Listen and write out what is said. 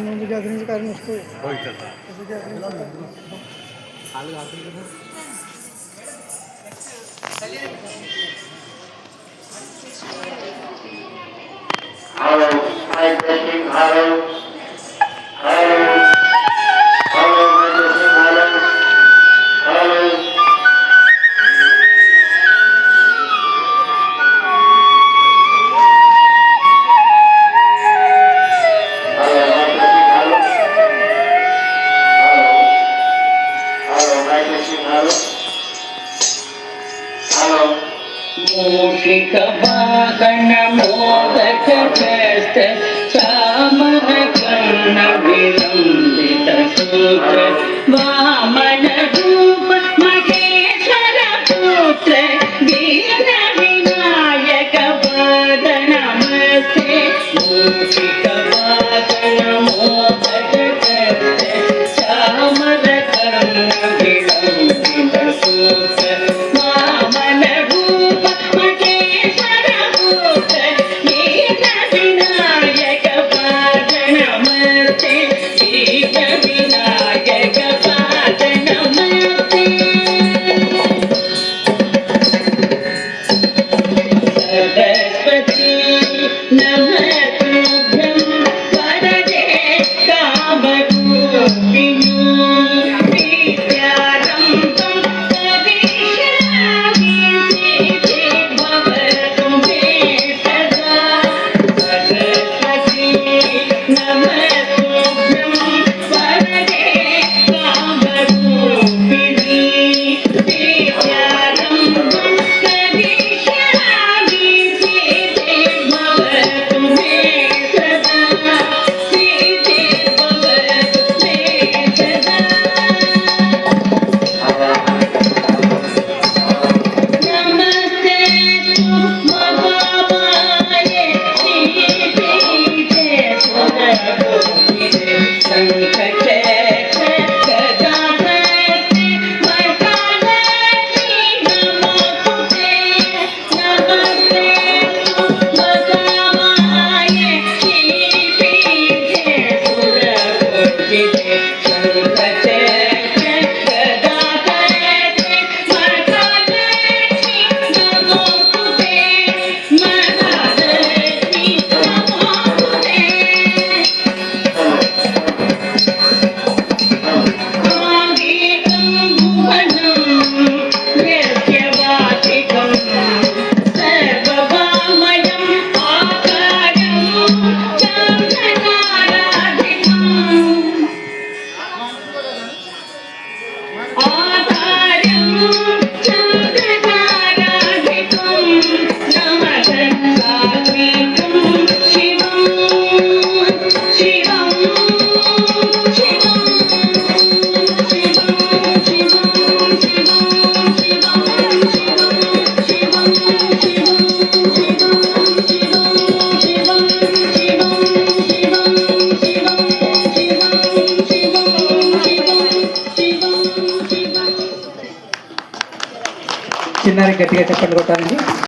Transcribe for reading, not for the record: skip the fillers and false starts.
म्हणजे गॅदरिंगचं कारण नसतो. Hello, my testing, hello, hello, hello, my testing, hello, hello. मूषिक वाहन मोदक हस्त चामर कर्ण विलंबित सूत्र वामन रूप महेश्वर पुत्र दीन विनायक पाद नमस्ते मूषिक वाहन मोदक हस्त चामर कर्ण विलंबित सूत्र वामन रूप महेश्वर पुत्र दीन विनायक पाद नमस्ते दीन विनायक पाद नमस्ते सरस्वती नमस्तुभ्यं वरदे कामरूपिणी विद्यारम्भं करिष्यामि सिद्धि भवतु मे सदा सरस्वती नमस्तुभ्यं वरदे कामरूपिणी विद्यारम्भं करिष्यामि सिद्धि भवतु मे सदा सिद्धि भवतु मे सदा नमस्ते महामाये श्रीपीठे सुरगोविदे शङ्खचक्र गदाहस्ते वरदालक्ष्मी नमोस्तुते नमस्ते महामाये श्रीपीठे सुरगोविदे शङ्खचक्र गदाहस्ते वरदालक्ष्मी नमोस्तुते महालक्ष्मी नमोस्तुते आदिकं भुवनं यस्य वाचिकं सर्ववाङ्मयम् आकारं चन्द्रनाराधितम् आधारं चन्द्रनाराधितं नमः सात्विकं शिवं शिवं शिवं शिवं शिवं शिवं शिवं शिवं शिवं शिवं शिवं शिवं शिवं शिवं शिवं शिवं शिवं शिवं చిన్నారి గట్టిగా చెప్పండి కొట్టాలండి.